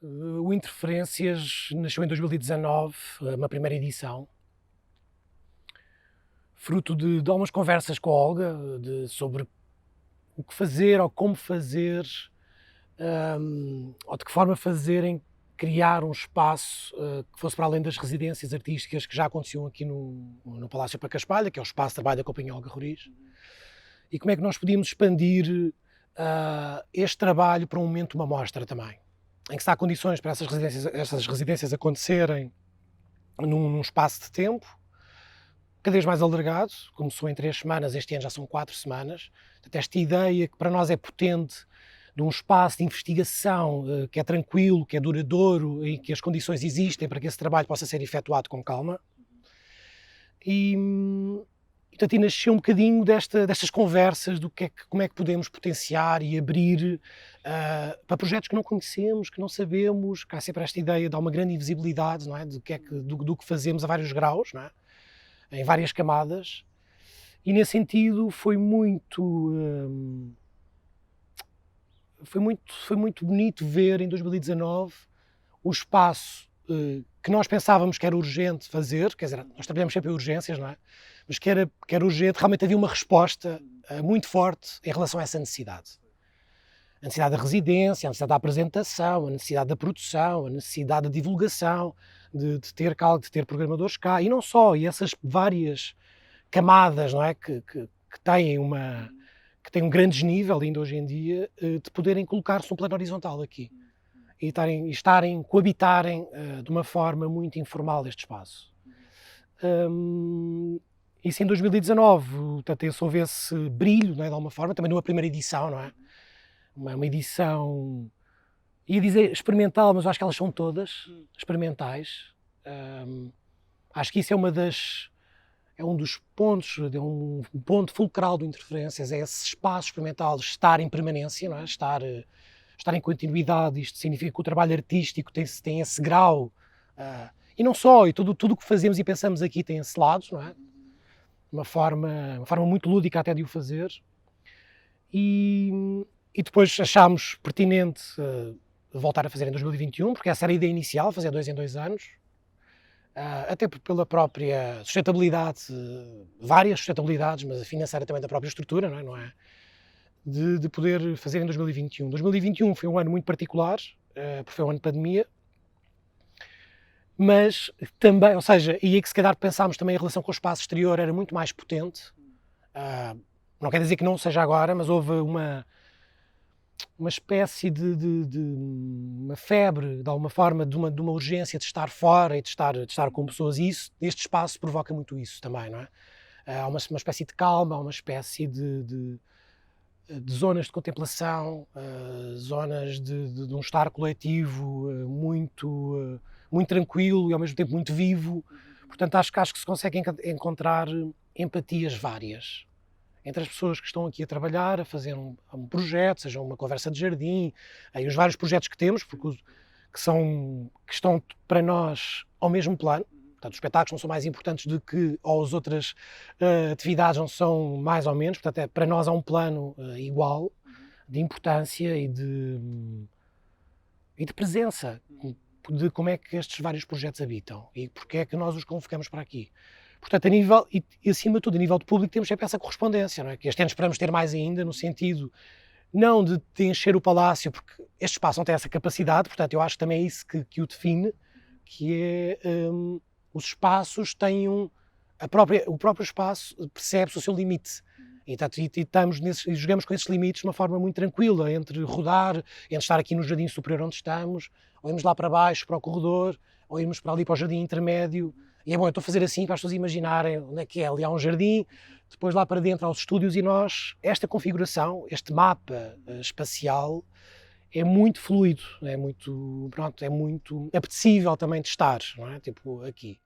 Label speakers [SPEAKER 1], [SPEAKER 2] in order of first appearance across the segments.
[SPEAKER 1] O Interferências nasceu em 2019, uma primeira edição, fruto de algumas conversas com a Olga sobre o que fazer ou como fazer, ou de que forma fazerem criar um espaço que fosse para além das residências artísticas que já aconteciam aqui no Palácio Pacaspalha, que é o espaço de trabalho da Companhia Olga Roriz, e como é que nós podíamos expandir este trabalho para um momento de uma mostra também, em que se há condições para essas residências acontecerem num espaço de tempo cada vez mais alargado. Começou em 3 semanas, este ano já são 4 semanas. Portanto, esta ideia que para nós é potente, de um espaço de investigação que é tranquilo, que é duradouro e que as condições existem para que esse trabalho possa ser efetuado com calma. E portanto, nasceu um bocadinho destas conversas do como é que podemos potenciar e abrir para projetos que não conhecemos, que não sabemos, que há sempre esta ideia de uma grande invisibilidade, não é? do que fazemos a vários graus, não é? Em várias camadas, e nesse sentido foi muito bonito ver em 2019 o espaço que nós pensávamos que era urgente fazer, quer dizer, nós trabalhamos sempre em urgências, não é? Mas que era urgente, realmente havia uma resposta muito forte em relação a essa necessidade. A necessidade da residência, a necessidade da apresentação, a necessidade da produção, a necessidade da divulgação, de ter programadores cá, e não só, e essas várias camadas, não é? Que têm um grande desnível ainda hoje em dia, de poderem colocar-se num plano horizontal aqui e coabitarem de uma forma muito informal este espaço. Isso em 2019, portanto, houve esse brilho, não é, de alguma forma, também numa primeira edição, não é? Uma edição, ia dizer experimental, mas eu acho que elas são todas experimentais. Acho que isso é um dos pontos, um ponto fulcral do Interferências, é esse espaço experimental estar em permanência, não é? Estar em continuidade. Isto significa que o trabalho artístico tem esse grau, e não só, e tudo o que fazemos e pensamos aqui tem esse lado, não é? Uma forma muito lúdica até de o fazer. E depois achámos pertinente voltar a fazer em 2021, porque essa era a ideia inicial, fazer 2 em 2 anos, até pela própria sustentabilidade, várias sustentabilidades, mas a financeira também da própria estrutura, não é? De poder fazer em 2021. 2021 foi um ano muito particular, porque foi um ano de pandemia, mas também, ou seja, e aí que se calhar pensámos também a relação com o espaço exterior era muito mais potente. Não quer dizer que não seja agora, mas houve uma espécie de uma febre, de alguma forma, de uma urgência de estar fora e de estar com pessoas, e este espaço provoca muito isso também, não é? Há uma espécie de calma, há uma espécie de zonas de contemplação, zonas de um estar coletivo muito tranquilo e ao mesmo tempo muito vivo. Portanto, acho que se consegue encontrar empatias várias entre as pessoas que estão aqui a trabalhar, a fazer um projeto, seja uma conversa de jardim, aí os vários projetos que temos, que estão para nós ao mesmo plano. Portanto, os espetáculos não são mais importantes do que as outras atividades não são mais ou menos. Portanto, para nós há um plano igual de importância e de presença, de como é que estes vários projetos habitam e porque é que nós os convocamos para aqui. Portanto, e acima de tudo, a nível de público, temos sempre essa correspondência, não é? Que este ano esperamos ter mais ainda, no sentido não de encher o palácio, porque este espaço não tem essa capacidade. Portanto, eu acho que também é isso que o define, que é os espaços têm o próprio espaço percebe-se o seu limite. E jogamos com esses limites de uma forma muito tranquila, entre rodar, entre estar aqui no jardim superior onde estamos, ou irmos lá para baixo, para o corredor, ou irmos para ali para o jardim intermédio. E é bom, eu estou a fazer assim para as pessoas imaginarem onde é que é. Ali há um jardim, depois lá para dentro há os estúdios, e esta configuração, este mapa espacial, é muito fluido, é muito apetecível também de estar, não é? Tipo, aqui.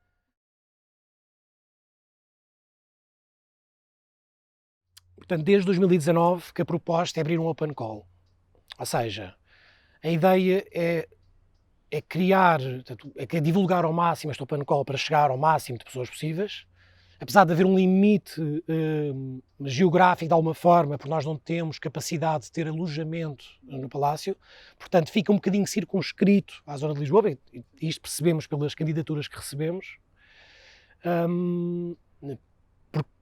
[SPEAKER 1] Portanto, desde 2019 que a proposta é abrir um open call. Ou seja, a ideia é criar, é divulgar ao máximo este open call para chegar ao máximo de pessoas possíveis, apesar de haver um limite geográfico de alguma forma, porque nós não temos capacidade de ter alojamento no Palácio, portanto fica um bocadinho circunscrito à zona de Lisboa, e isto percebemos pelas candidaturas que recebemos,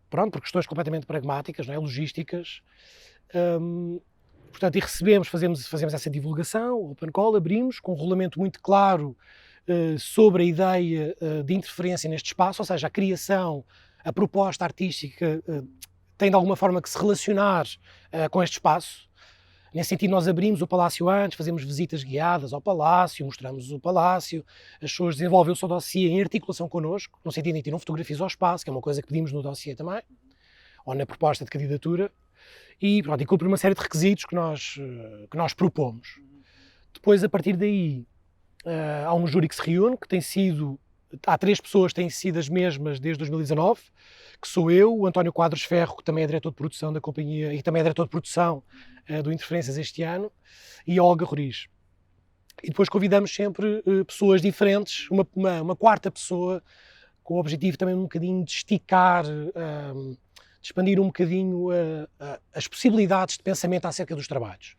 [SPEAKER 1] por questões completamente pragmáticas, não é? Logísticas. Portanto, e recebemos, fazemos essa divulgação, o Open Call, abrimos com um regulamento muito claro sobre a ideia de interferência neste espaço, ou seja, a criação, a proposta artística tem de alguma forma que se relacionar com este espaço. Nesse sentido, nós abrimos o Palácio antes, fazemos visitas guiadas ao Palácio, mostramos o Palácio, as pessoas desenvolvem o seu dossiê em articulação connosco, no sentido em que tiram fotografias ao espaço, que é uma coisa que pedimos no dossiê também, ou na proposta de candidatura, e, pronto, e cumpre uma série de requisitos que nós propomos. Depois, a partir daí, há um júri que se reúne, que tem sido, há 3 pessoas que têm sido as mesmas desde 2019, que sou eu, o António Quadros Ferro, que também é diretor de produção da companhia, e também é diretor de produção do Interferências este ano, e a Olga Roriz. E depois convidamos sempre pessoas diferentes, uma quarta pessoa, com o objetivo também um bocadinho de esticar, de expandir um bocadinho as possibilidades de pensamento acerca dos trabalhos.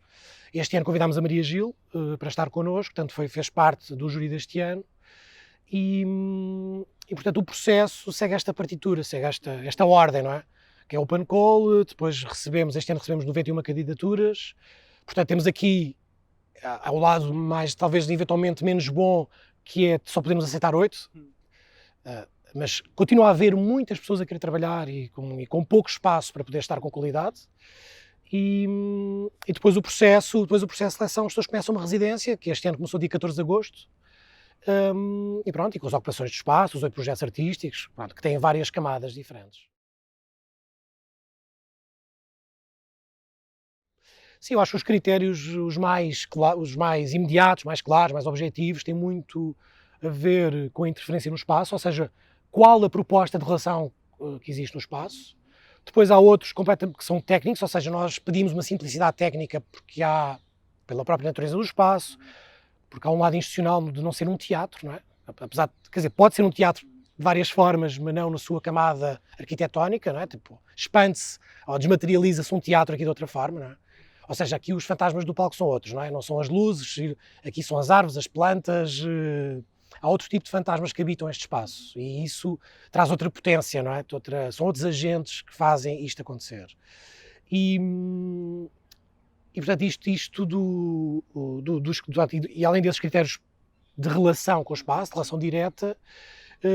[SPEAKER 1] Este ano convidámos a Maria Gil para estar connosco, portanto fez parte do júri deste ano, e portanto o processo segue esta partitura, segue esta ordem, não é? Que é Open Call, depois este ano recebemos 91 candidaturas, portanto temos aqui ao lado mais, talvez eventualmente menos bom, que é só podemos aceitar 8, mas continua a haver muitas pessoas a querer trabalhar e com pouco espaço para poder estar com qualidade. E depois o processo de seleção, as pessoas começam uma residência, que este ano começou dia 14 de agosto, e pronto, e com as ocupações de espaço, os 8 projetos artísticos, pronto, que têm várias camadas diferentes. Sim, eu acho que os critérios os mais imediatos, mais claros, mais objetivos, têm muito a ver com a interferência no espaço, ou seja, qual a proposta de relação que existe no espaço. Depois há outros completamente que são técnicos, ou seja, nós pedimos uma simplicidade técnica porque há, pela própria natureza do espaço, porque há um lado institucional de não ser um teatro, não é? Apesar de, quer dizer, pode ser um teatro de várias formas, mas não na sua camada arquitetónica, não é? Tipo, expande-se ou desmaterializa-se um teatro aqui de outra forma, não é? Ou seja, aqui os fantasmas do palco são outros, não é? Não são as luzes, aqui são as árvores, as plantas, há outro tipo de fantasmas que habitam este espaço e isso traz outra potência, não é? São outros agentes que fazem isto acontecer. E portanto, e além desses critérios de relação com o espaço, de relação direta,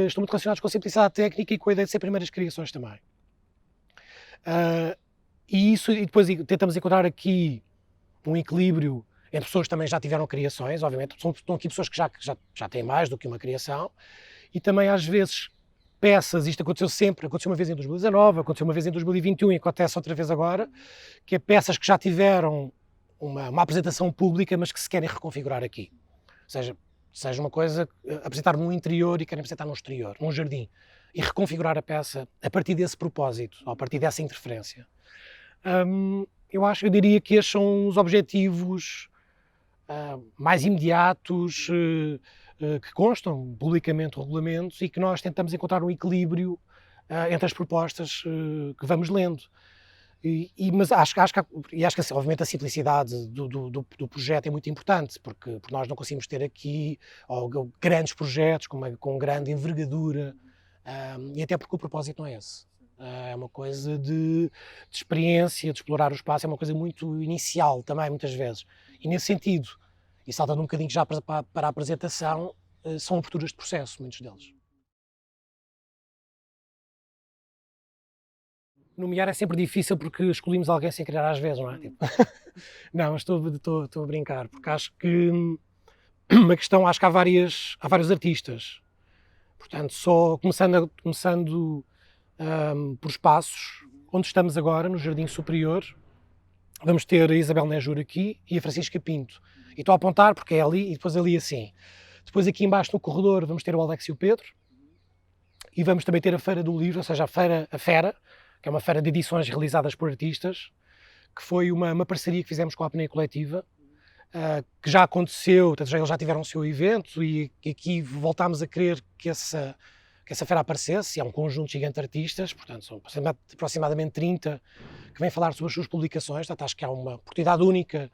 [SPEAKER 1] estão muito relacionados com a simplicidade técnica e com a ideia de ser primeiras criações também. E depois tentamos encontrar aqui um equilíbrio entre pessoas que também já tiveram criações, obviamente, estão aqui pessoas que já têm mais do que uma criação, e também às vezes peças, isto aconteceu uma vez em 2019, aconteceu uma vez em 2021 e acontece outra vez agora, que é peças que já tiveram uma apresentação pública, mas que se querem reconfigurar aqui. Ou seja uma coisa, apresentar num interior e querem apresentar num exterior, num jardim, e reconfigurar a peça a partir desse propósito, ou a partir dessa interferência. Eu diria que estes são os objetivos mais imediatos que constam publicamente regulamentos e que nós tentamos encontrar um equilíbrio entre as propostas que vamos lendo. Mas acho que assim, obviamente a simplicidade do projeto é muito importante, porque nós não conseguimos ter aqui grandes projetos com grande envergadura, e até porque o propósito não é esse. É uma coisa de experiência, de explorar o espaço, é uma coisa muito inicial também, muitas vezes. E nesse sentido, e saltando um bocadinho já para a apresentação, são aberturas de processo, muitos deles. Nomear é sempre difícil porque escolhemos alguém sem querer às vezes, não é? Tipo, não, mas estou a brincar, porque acho que uma questão, acho que há vários artistas. Portanto, só começando por espaços, onde estamos agora, no Jardim Superior, vamos ter a Isabel Nejur aqui e a Francisca Pinto. E estou a apontar porque é ali e depois ali assim. Depois aqui embaixo no corredor vamos ter o Alex e o Pedro e vamos também ter a Feira do Livro, ou seja, a Fera, que é uma feira de edições realizadas por artistas, que foi uma parceria que fizemos com a Apneia Coletiva, que já aconteceu, eles já tiveram o seu evento e aqui voltámos a querer que essa que essa feira aparecesse, e é um conjunto gigante de artistas, portanto são aproximadamente 30 que vêm falar sobre as suas publicações, portanto acho que há uma oportunidade única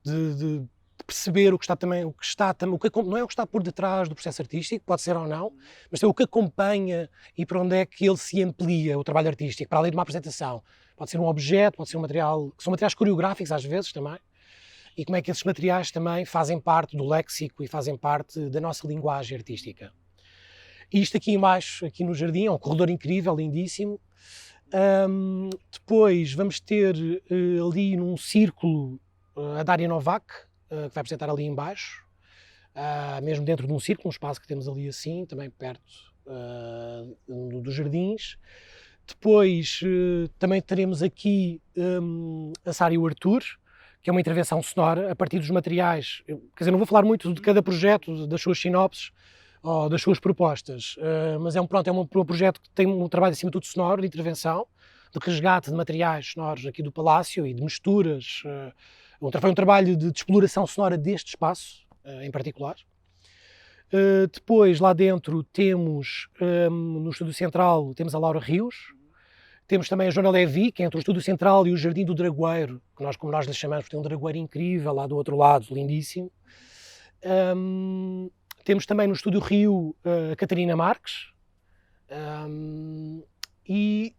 [SPEAKER 1] de perceber o que está também, não é o que está por detrás do processo artístico, pode ser ou não, mas é o que acompanha e para onde é que ele se amplia, o trabalho artístico, para além de uma apresentação. Pode ser um objeto, pode ser um material, que são materiais coreográficos às vezes também, e como é que esses materiais também fazem parte do léxico e fazem parte da nossa linguagem artística. E isto aqui embaixo, aqui no jardim, é um corredor incrível, lindíssimo. Depois vamos ter ali num círculo a Daria Novak, que vai apresentar ali embaixo, mesmo dentro de um círculo, um espaço que temos ali assim, também perto dos jardins. Depois também teremos aqui a Sara e o Arthur, que é uma intervenção sonora a partir dos materiais. Quer dizer, não vou falar muito de cada projeto, das suas sinopses ou das suas propostas, mas é um projeto que tem um trabalho acima de tudo sonoro, de intervenção, de resgate de materiais sonoros aqui do Palácio e de misturas. Foi um trabalho de exploração sonora deste espaço, em particular. Depois, lá dentro, temos, no Estúdio Central, temos a Laura Rios. Temos também a Joana Levi, que é entre o Estúdio Central e o Jardim do Dragoeiro, que nós, como nós lhe chamamos, tem um dragoeiro incrível lá do outro lado, lindíssimo. Temos também no Estúdio Rio a Catarina Marques. E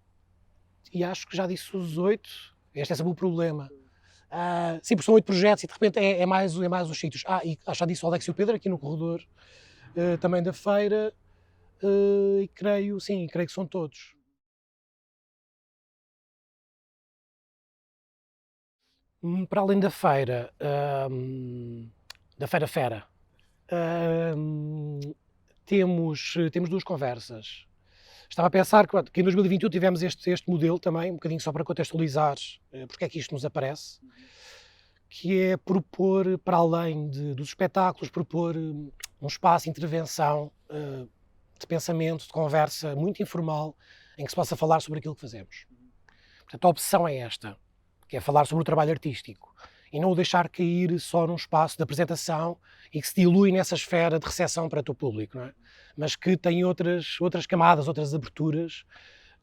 [SPEAKER 1] acho que já disse os 8. Este é sempre o problema. Sim, porque são 8 projetos e de repente é mais os sítios. E acho que já disse o Alex e o Pedro aqui no corredor também da feira. E creio que são todos. Para além da feira, Fera, temos 2 conversas. Estava a pensar que em 2021 tivemos este modelo também, um bocadinho só para contextualizar porque é que isto nos aparece, que é propor, para além dos espetáculos, propor um espaço de intervenção, de pensamento, de conversa muito informal, em que se possa falar sobre aquilo que fazemos. Portanto, a opção é esta, que é falar sobre o trabalho artístico e não o deixar cair só num espaço de apresentação e que se dilui nessa esfera de recepção para o teu público, não é? Mas que tem outras camadas, outras aberturas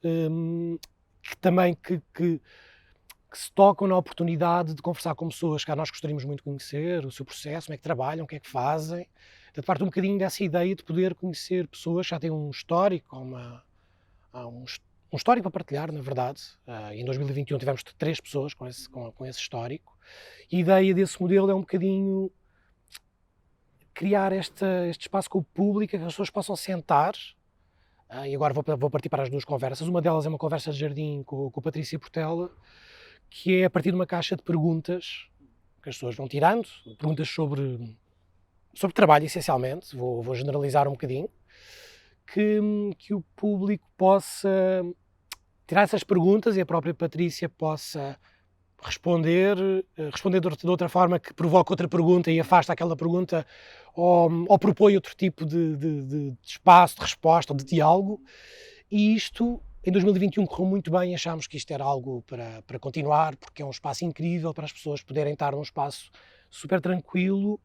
[SPEAKER 1] que também que se tocam na oportunidade de conversar com pessoas que nós gostaríamos muito de conhecer, o seu processo, como é que trabalham, o que é que fazem. Portanto, parte um bocadinho dessa ideia de poder conhecer pessoas que já têm um histórico, um histórico para partilhar, na verdade. Em 2021 tivemos 3 pessoas com esse histórico. E a ideia desse modelo é um bocadinho criar este espaço com o público, que as pessoas possam sentar. E agora vou partir para as 2 conversas. Uma delas é uma conversa de jardim com a Patrícia Portela, que é a partir de uma caixa de perguntas que as pessoas vão tirando, perguntas sobre trabalho, essencialmente. Vou generalizar um bocadinho. Que o público possa tirar essas perguntas e a própria Patrícia possa responder de outra forma que provoca outra pergunta e afasta aquela pergunta ou propõe outro tipo de espaço, de resposta ou de diálogo. E isto, em 2021, correu muito bem. Achámos que isto era algo para continuar, porque é um espaço incrível para as pessoas poderem estar num espaço super tranquilo,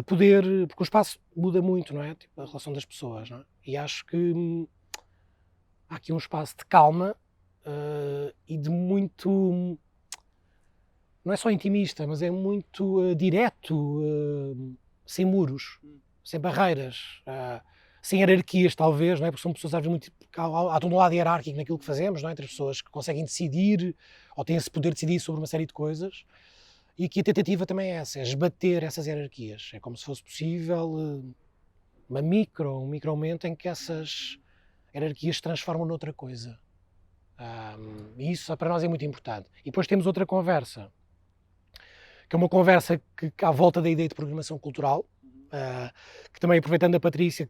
[SPEAKER 1] porque o espaço muda muito, não é? Tipo, a relação das pessoas, não é? E acho que há aqui um espaço de calma e de muito, não é só intimista, mas é muito direto, sem muros, sem barreiras, sem hierarquias talvez, não é? Porque são pessoas às vezes muito, há todo um lado hierárquico naquilo que fazemos, não é? Entre as pessoas que conseguem decidir ou têm esse poder de decidir sobre uma série de coisas. E aqui a tentativa também é essa, é esbater essas hierarquias. É como se fosse possível um micro-momento em que essas hierarquias se transformam noutra coisa. E isso para nós é muito importante. E depois temos outra conversa, que é uma conversa que à volta da ideia de programação cultural, que também, aproveitando a Patrícia,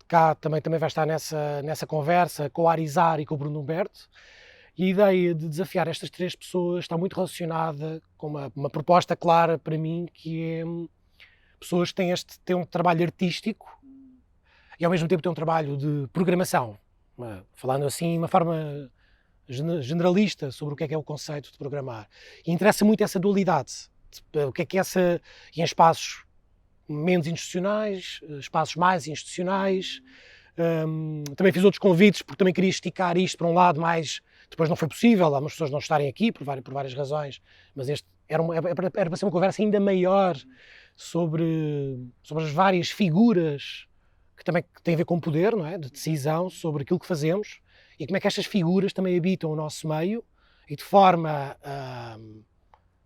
[SPEAKER 1] cá também vai estar nessa conversa com a Arizar e com o Bruno Humberto. E a ideia de desafiar estas 3 pessoas está muito relacionada com uma proposta clara para mim, que é pessoas que têm um trabalho artístico e ao mesmo tempo têm um trabalho de programação, falando assim de uma forma generalista sobre o que é o conceito de programar. E interessa muito essa dualidade, o que é essa, em espaços menos institucionais, espaços mais institucionais, Também fiz outros convites porque também queria esticar isto para um lado mais... Depois não foi possível, algumas pessoas não estarem aqui por várias razões, mas este era para ser uma conversa ainda maior sobre as várias figuras que também têm a ver com o poder, não é? De decisão sobre aquilo que fazemos e como é que estas figuras também habitam o nosso meio e de forma,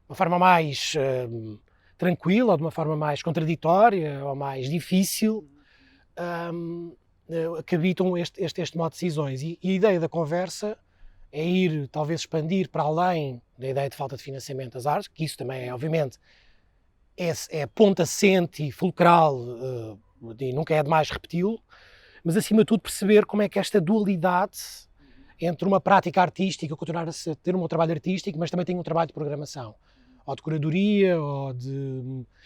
[SPEAKER 1] uma forma mais tranquila ou de uma forma mais contraditória ou mais difícil que habitam este modo de decisões. E a ideia da conversa é ir, talvez, expandir para além da ideia de falta de financiamento das artes, que isso também é, obviamente, é ponto assente e fulcral, e nunca é demais repeti-lo, mas, acima de tudo, perceber como é que esta dualidade entre uma prática artística, continuar a ter um meu trabalho artístico, mas também tenho um trabalho de programação, ou de curadoria,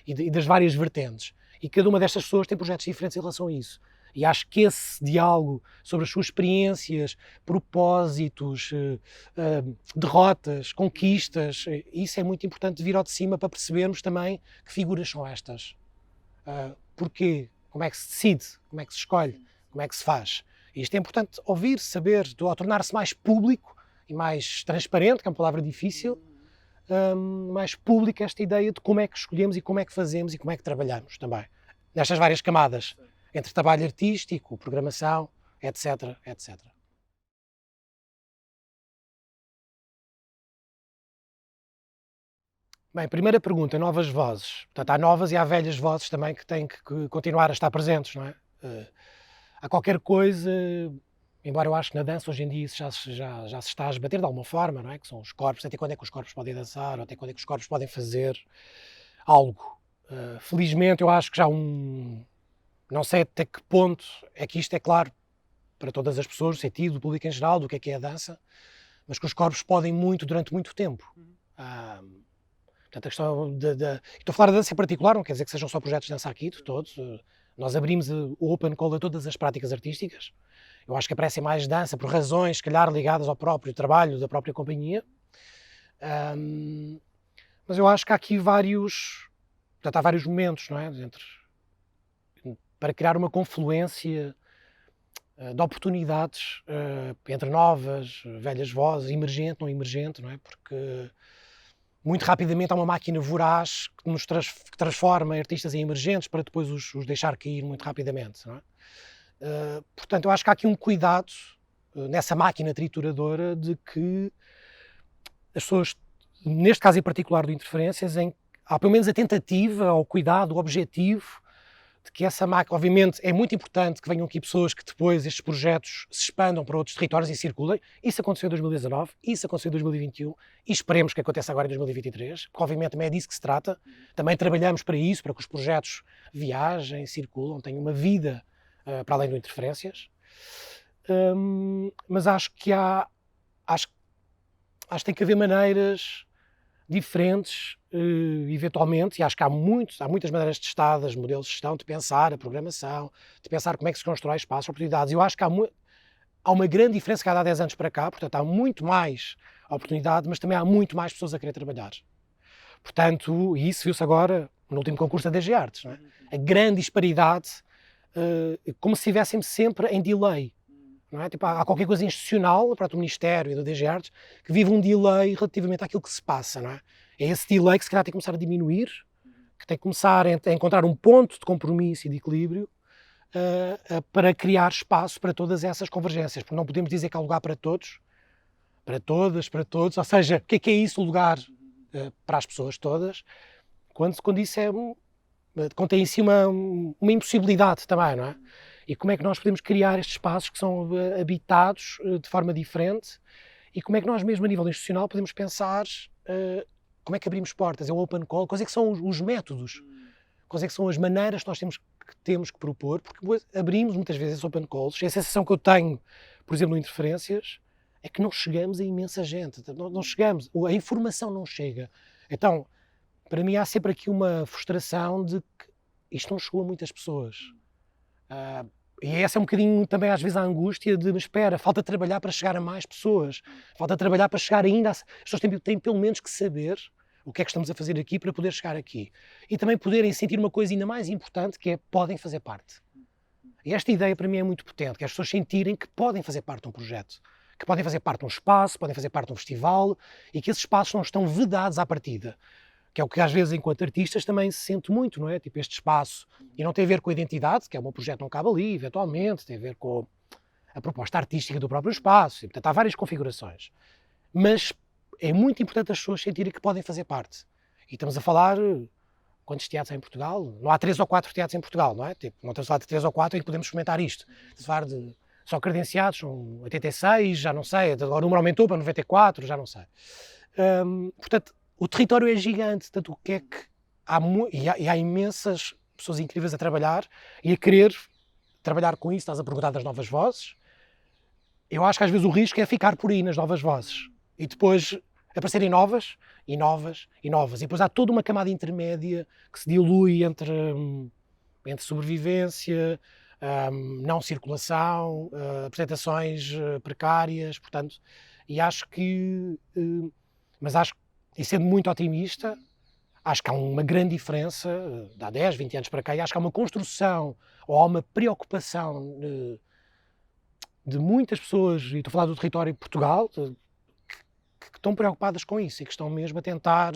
[SPEAKER 1] e das várias vertentes. E cada uma destas pessoas tem projetos diferentes em relação a isso. E acho que esse diálogo sobre as suas experiências, propósitos, derrotas, conquistas, isso é muito importante de vir ao de cima para percebermos também que figuras são estas. Porquê? Como é que se decide? Como é que se escolhe? Como é que se faz? E isto é importante ouvir, saber, ao tornar-se mais público e mais transparente, que é uma palavra difícil, mais pública esta ideia de como é que escolhemos e como é que fazemos e como é que trabalhamos também. Nestas várias camadas, entre trabalho artístico, programação, etc, etc. Bem, primeira pergunta, novas vozes. Portanto, há novas e há velhas vozes também que têm que continuar a estar presentes, não é? Há qualquer coisa, embora eu acho que na dança hoje em dia isso já se está a esbater de alguma forma, não é? Que são os corpos, até quando é que os corpos podem dançar, ou até quando é que os corpos podem fazer algo. Felizmente eu acho que já não sei até que ponto é que isto é claro para todas as pessoas, no sentido do público em geral, do que é a dança, mas que os corpos podem muito durante muito tempo. Portanto, a questão estou a falar da dança em particular, não quer dizer que sejam só projetos de dança aqui, de todos. Nós abrimos o Open Call a todas as práticas artísticas. Eu acho que aparece mais dança por razões, se calhar, ligadas ao próprio trabalho da própria companhia. Mas eu acho que há aqui portanto, há vários momentos, não é? Para criar uma confluência de oportunidades entre novas, velhas vozes, emergente, não emergente, não é? Porque muito rapidamente há uma máquina voraz que transforma artistas em emergentes para depois os deixar cair muito rapidamente, não é? Portanto, eu acho que há aqui um cuidado nessa máquina trituradora de que as pessoas, neste caso em particular de interferências, há pelo menos a tentativa, o cuidado, o objetivo de que essa máquina, obviamente, é muito importante que venham aqui pessoas que depois estes projetos se expandam para outros territórios e circulem. Isso aconteceu em 2019, isso aconteceu em 2021 e esperemos que aconteça agora em 2023, porque obviamente também é disso que se trata. Também trabalhamos para isso, para que os projetos viajem, circulam, tenham uma vida para além de interferências. Mas acho que tem que haver maneiras diferentes, eventualmente, e acho que há muitas maneiras testadas, modelos de gestão, de pensar a programação, de pensar como é que se constrói espaços, oportunidades. Eu acho que há uma grande diferença cada 10 anos para cá, portanto há muito mais oportunidade, mas também há muito mais pessoas a querer trabalhar. Portanto, e isso viu-se agora no último concurso da DG Artes, não é? A grande disparidade, como se estivéssemos sempre em delay. Não é? Tipo, há qualquer coisa institucional para o Ministério e da DG Artes que vive um delay relativamente àquilo que se passa, não é? É esse delay que se calhar tem que começar a diminuir, que tem que começar a encontrar um ponto de compromisso e de equilíbrio para criar espaço para todas essas convergências, porque não podemos dizer que há lugar para todos, para todas, para todos, ou seja, o que é isso, lugar para as pessoas todas, quando isso contém em si uma impossibilidade também, não é? E como é que nós podemos criar estes espaços que são habitados de forma diferente e como é que nós mesmo a nível institucional podemos pensar como é que abrimos portas, é o open call, quais é que são os métodos, quais é que são as maneiras que nós temos que propor, porque abrimos muitas vezes esses open calls e a sensação que eu tenho, por exemplo, em interferências, é que não chegamos a imensa gente, não chegamos, a informação não chega. Então, para mim há sempre aqui uma frustração de que isto não chegou a muitas pessoas. E essa é um bocadinho também às vezes a angústia de, mas espera, falta trabalhar para chegar a mais pessoas, falta trabalhar para chegar ainda as pessoas têm pelo menos que saber o que é que estamos a fazer aqui para poder chegar aqui. E também poderem sentir uma coisa ainda mais importante, que é podem fazer parte. E esta ideia para mim é muito potente, que é as pessoas sentirem que podem fazer parte de um projeto, que podem fazer parte de um espaço, podem fazer parte de um festival e que esses espaços não estão vedados à partida. Que é o que às vezes, enquanto artistas, também se sente muito, não é? Tipo, este espaço. E não tem a ver com a identidade, que é o meu projeto não cabe ali, eventualmente, tem a ver com a proposta artística do próprio espaço. E, portanto, há várias configurações. Mas é muito importante as pessoas sentirem que podem fazer parte. E estamos a falar, quantos teatros há em Portugal? Não há 3 ou 4 teatros em Portugal, não é? Tipo, não estamos a falar de 3 ou 4 em que podemos experimentar isto. Estamos a falar de só credenciados, são 86, já não sei, agora o número aumentou para 94, já não sei. Portanto, o território é gigante, tanto o que é que há imensas pessoas incríveis a trabalhar e a querer trabalhar com isso. Estás a perguntar das novas vozes. Eu acho que às vezes o risco é ficar por aí nas novas vozes e depois aparecerem novas e novas e novas. E depois há toda uma camada intermédia que se dilui entre sobrevivência, não circulação, apresentações precárias, portanto, e acho que, mas acho, e sendo muito otimista, acho que há uma grande diferença, de há 10, 20 anos para cá, e acho que há uma construção, ou há uma preocupação de muitas pessoas, e estou a falar do território de Portugal, que estão preocupadas com isso e que estão mesmo a tentar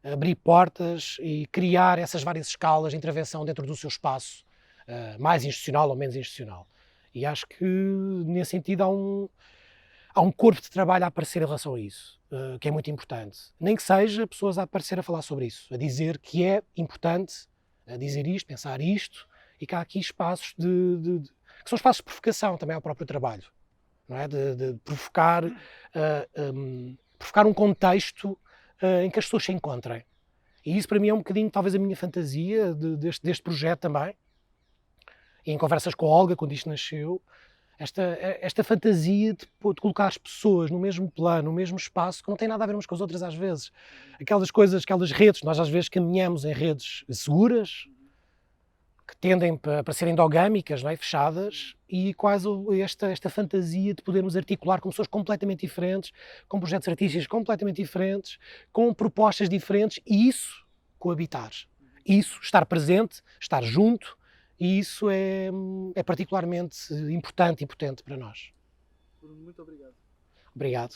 [SPEAKER 1] abrir portas e criar essas várias escalas de intervenção dentro do seu espaço, mais institucional ou menos institucional. E acho que, nesse sentido, há um corpo de trabalho a aparecer em relação a isso, que é muito importante. Nem que seja pessoas a aparecer a falar sobre isso, a dizer que é importante a dizer isto, pensar isto, e que há aqui espaços que são espaços de provocação também ao próprio trabalho, não é? De provocar, provocar um contexto em que as pessoas se encontrem. E isso para mim é um bocadinho talvez a minha fantasia deste projeto também. E em conversas com a Olga, quando isto nasceu, esta fantasia de colocar as pessoas no mesmo plano, no mesmo espaço, que não tem nada a ver umas com as outras às vezes. Aquelas coisas, aquelas redes, nós às vezes caminhamos em redes seguras, que tendem para serem endogâmicas, não é? Fechadas, e quase esta fantasia de podermos articular com pessoas completamente diferentes, com projetos artísticos completamente diferentes, com propostas diferentes, e isso coabitar. Isso, estar presente, estar junto, e isso é particularmente importante e potente para nós.
[SPEAKER 2] Muito obrigado.
[SPEAKER 1] Obrigado.